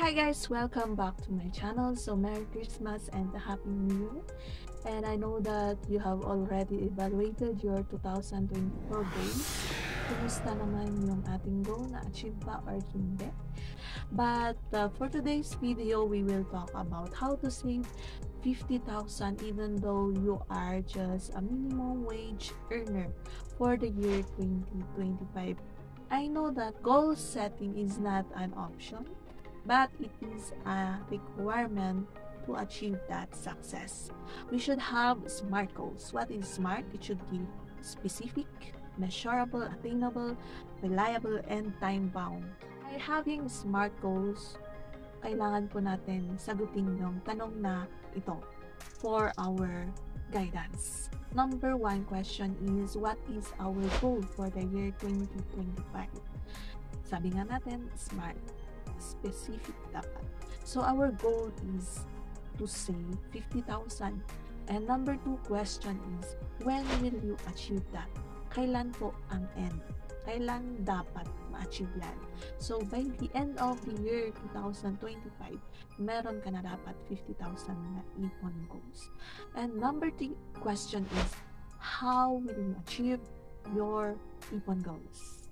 Hi guys, welcome back to my channel. So Merry Christmas and a Happy New Year. And I know that you have already evaluated your 2024 goals. Kumusta naman yung ating goal, na-achieve ba or hindi? But for today's video, we will talk about how to save 50,000 even though you are just a minimum wage earner for the year 2025. I know that goal setting is not an option, but it is a requirement to achieve that success. We should have SMART goals. What is SMART? It should be specific, measurable, attainable, reliable, and time-bound. By having SMART goals, kailangan po natin sagutin yung tanong na ito for our guidance. Number one question is, what is our goal for the year 2025? Sabi nga natin, SMART. Specific dapat. So our goal is to save 50,000. And number two question is, when will you achieve that? Kailan po ang end? Kailan dapat ma-achieve yan? So by the end of the year 2025, meron ka na dapat 50,000 na ipon goals. And number three question is, how will you achieve your ipon goals?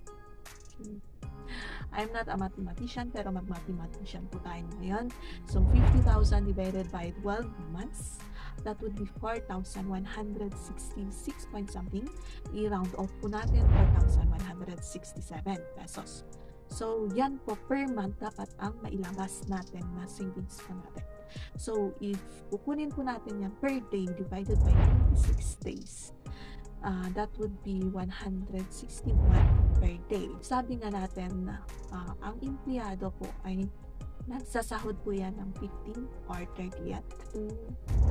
I'm not a mathematician, pero mag-mathematician po tayo ngayon. So, 50,000 divided by 12 months, that would be 4,166 point something. I-round off po natin, 4,167 pesos. So, yan po per month dapat ang mailabas natin na savings po natin. So, if kukunin po natin yan per day divided by 26 days, that would be 161 per day. Sabi nga natin na ang empleyado po ay nagsasahod po yan ng 15 or 30th to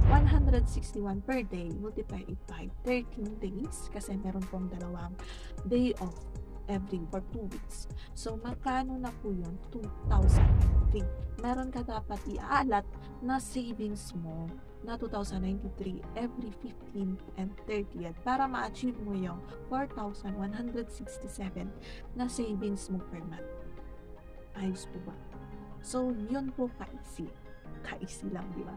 161 per day. Multiply it by 13 days kasi meron pong dalawang day off every for 2 weeks. So, magkano na po yun? 2,093. Meron ka dapat iaalat na savings mo na 2,093 every 15th and 30th para ma-achieve mo yung 4,167 na savings mo per month. Ayos po ba? So, yun po ka-easy. Ka-easy lang, di ba?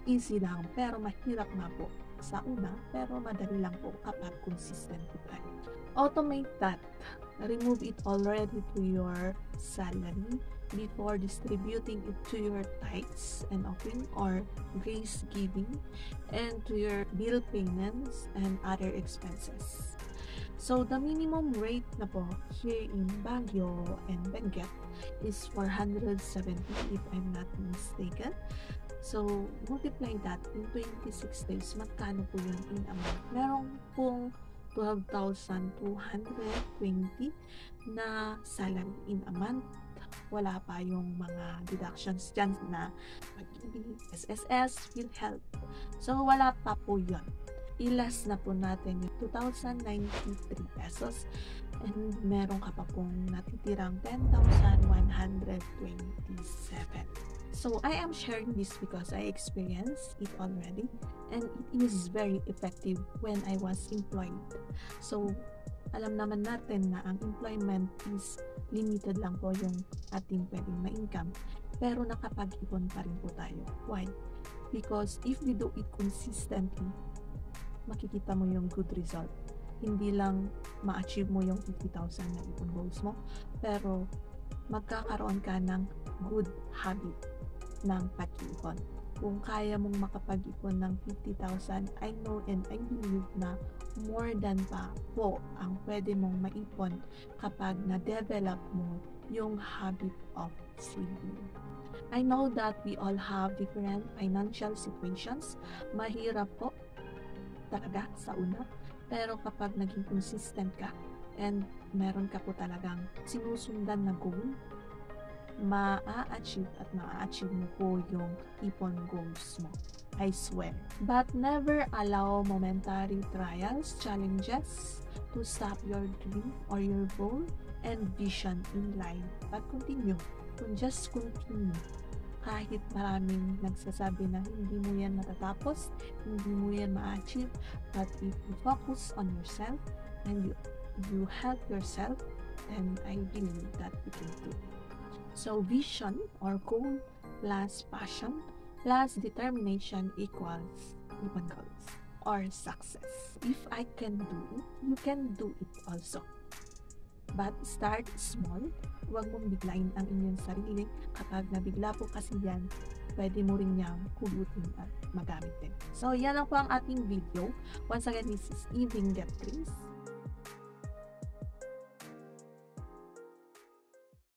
Easy lang, pero mahirap nga po sa una, pero madali lang po kapag consistent po tayo. Automate that. Remove it already to your salary before distributing it to your tithes and offering or grace giving and to your bill payments and other expenses. So the minimum rate na po here in Baguio and Benguet is 470 if I'm not mistaken. So multiply that in 26 days, magkano po yun in amount? Merong pong 12,220 na salary in a month. Wala pa yung mga deductions dyan na pag-ibig, SSS, PhilHealth. So, wala pa po yun. Ilas na po natin yung 2,093 pesos and meron ka pa pong natitirang 10,127. So, I am sharing this because I experienced it already and it is very effective when I was employed. So, alam naman natin na ang employment is limited lang po yung ating pwedeng ma-income. Pero nakapag-ipon pa rin po tayo. Why? Because if we do it consistently, makikita mo yung good result. Hindi lang ma-achieve mo yung 50,000 na ipon goals mo, pero magkakaroon ka ng good habit ng pag-ipon. Kung kaya mong makapag-ipon ng 50,000, I know and I believe na more than pa po ang pwede mong maipon kapag na-develop mo yung habit of saving. I know that we all have different financial situations. Mahirap po talaga sa una, pero kapag naging consistent ka and meron ka po talagang sinusundan na goal, ma-achieve at ma-achieve mo po yung ipon goals mo. I swear. But never allow momentary trials, challenges to stop your dream or your goal and vision in life. But continue. Just continue. Kahit maraming nagsasabi na hindi mo yan matatapos, hindi mo yan ma-achieve, but if you focus on yourself and you help yourself, and I believe that you can do it. So vision or goal plus passion plus determination equals even goals or success. If I can do it, you can do it also. But start small. Huwag mong biglain ang inyong sarili. Kapag nabigla po kasi yan, pwede mo rin niyang hugutin at magamit din. So, yan lang po ang ating video. Once again, this is Evening Get Dreams.